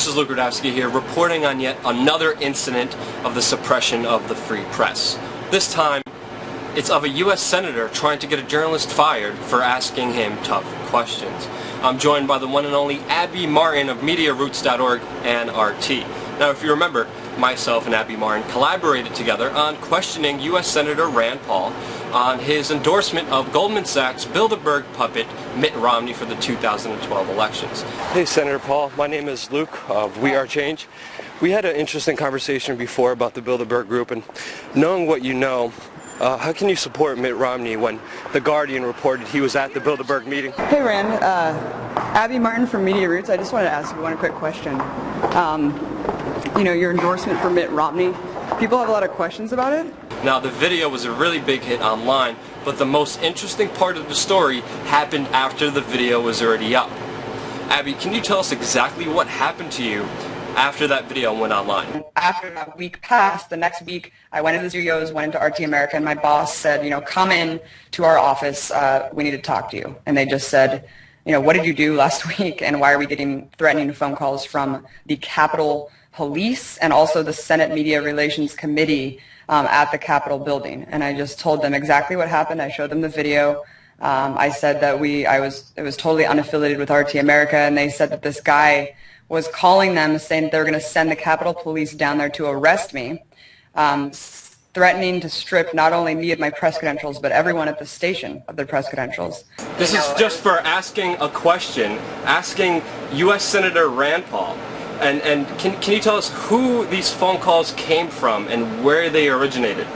This is Luke Rudowski here, reporting on yet another incident of the suppression of the free press. This time, it's of a U.S. Senator trying to get a journalist fired for asking him tough questions. I'm joined by the one and only Abby Martin of MediaRoots.org and RT. Now, if you remember, myself and Abby Martin collaborated together on questioning U.S. Senator Rand Paul on his endorsement of Goldman Sachs Bilderberg puppet Mitt Romney for the 2012 elections. Hey, Senator Paul. My name is Luke of We Are Change. We had an interesting conversation before about the Bilderberg group, and knowing what you know, how can you support Mitt Romney when The Guardian reported he was at the Bilderberg meeting? Hey, Rand. Abby Martin from Media Roots. I just wanted to ask you one quick question. You know, your endorsement for Mitt Romney, people have a lot of questions about it. Now, the video was a really big hit online, but the most interesting part of the story happened after the video was already up. Abby, can you tell us exactly what happened to you after that video went online? After that week passed, the next week, I went into the studios, went into RT America, and my boss said, you know, come in to our office, we need to talk to you. And they just said, you know, what did you do last week, and why are we getting threatening phone calls from the Capitol Police and also the Senate Media Relations Committee at the Capitol building? And I just told them exactly what happened. I showed them the video. I said that it was totally unaffiliated with RT America, and they said that this guy was calling them saying that they were going to send the Capitol Police down there to arrest me, threatening to strip not only me of my press credentials, but everyone at the station of their press credentials. This is just for asking a question, asking U.S. Senator Rand Paul. And can you tell us who these phone calls came from and where they originated?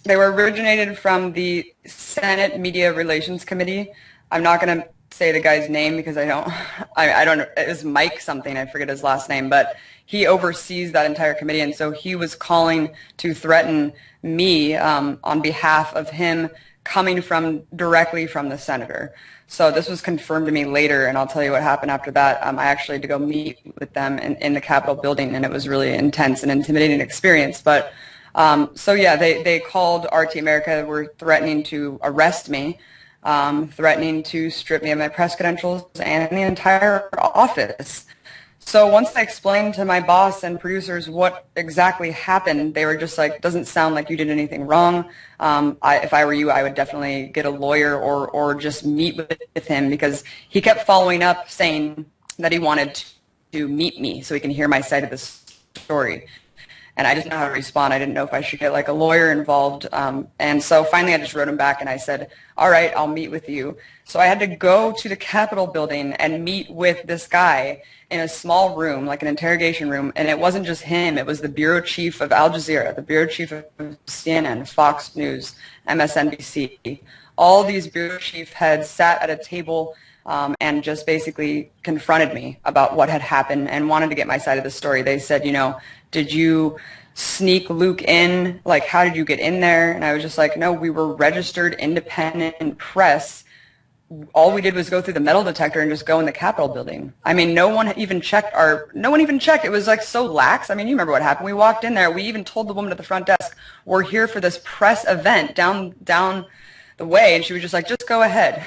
They were originated from the Senate Media Relations Committee. I'm not going to say the guy's name because I don't, it was Mike something, I forget his last name, but he oversees that entire committee, and so he was calling to threaten me on behalf of him coming directly from the senator. So this was confirmed to me later, and I'll tell you what happened after that. I actually had to go meet with them in the Capitol building, and it was really intense and intimidating experience. But so yeah, they called RT America, were threatening to arrest me, threatening to strip me of my press credentials and the entire office. So once I explained to my boss and producers what exactly happened, they were just like, doesn't sound like you did anything wrong. If I were you, I would definitely get a lawyer or just meet with him, because he kept following up saying that he wanted to meet me so he can hear my side of the story. And I didn't know how to respond. I didn't know if I should get like a lawyer involved. And so finally I just wrote him back and I said, all right, I'll meet with you. So I had to go to the Capitol building and meet with this guy in a small room, like an interrogation room. And it wasn't just him. It was the bureau chief of Al Jazeera, the bureau chief of CNN, Fox News, MSNBC. All these bureau chief heads sat at a table and just basically confronted me about what had happened and wanted to get my side of the story. They said, you know, did you sneak Luke in? Like, how did you get in there? And I was just like, no, we were registered independent press. All we did was go through the metal detector and just go in the Capitol building. I mean, no one even checked. It was like so lax. I mean, you remember what happened. We walked in there. We even told the woman at the front desk, we're here for this press event down the way. And she was just like, just go ahead.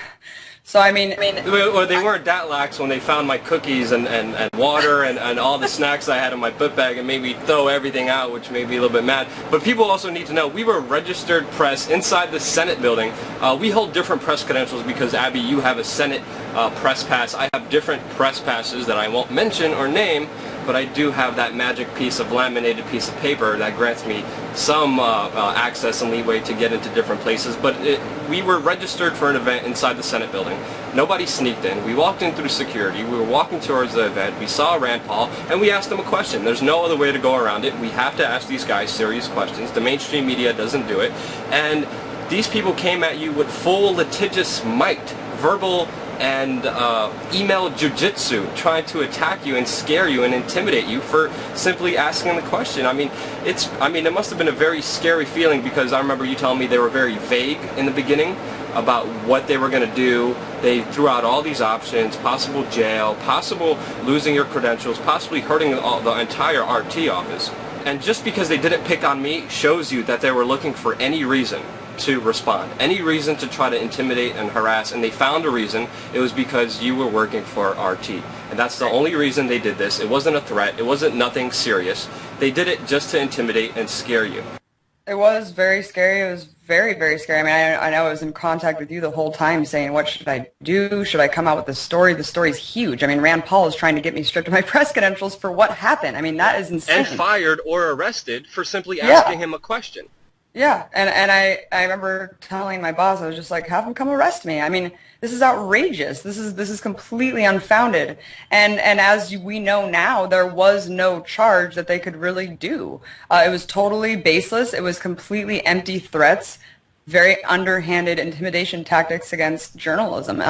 So I mean, well, they weren't that lax when they found my cookies and water and all the snacks I had in my book bag and made me throw everything out, which made me a little bit mad. But people also need to know we were registered press inside the Senate building. We hold different press credentials because, Abby, you have a Senate press pass. I have different press passes that I won't mention or name, but I do have that magic piece of laminated piece of paper that grants me some access and leeway to get into different places. But we were registered for an event inside the Senate building. Nobody sneaked in. We walked in through security. We were walking towards the event. We saw Rand Paul, and we asked him a question. There's no other way to go around it. We have to ask these guys serious questions. The mainstream media doesn't do it. And these people came at you with full litigious might, verbal and email jujitsu, trying to attack you and scare you and intimidate you for simply asking the question. I mean, it must have been a very scary feeling, because I remember you telling me they were very vague in the beginning about what they were going to do. They threw out all these options: possible jail, possible losing your credentials, possibly hurting the entire RT office. And just because they didn't pick on me shows you that they were looking for any reason to respond, any reason to try to intimidate and harass, and they found a reason. It was because you were working for RT. And that's the only reason they did this. It wasn't a threat. It wasn't nothing serious. They did it just to intimidate and scare you. It was very scary. It was very, very scary. I mean, I know I was in contact with you the whole time saying, what should I do? Should I come out with the story? The story's huge. I mean, Rand Paul is trying to get me stripped of my press credentials for what happened. I mean, that is insane. And fired or arrested for simply asking him a question. Yeah, and I remember telling my boss, I was just like, have him come arrest me. I mean, this is outrageous. This is completely unfounded. And as we know now, there was no charge that they could really do. It was totally baseless. It was completely empty threats, very underhanded intimidation tactics against journalism.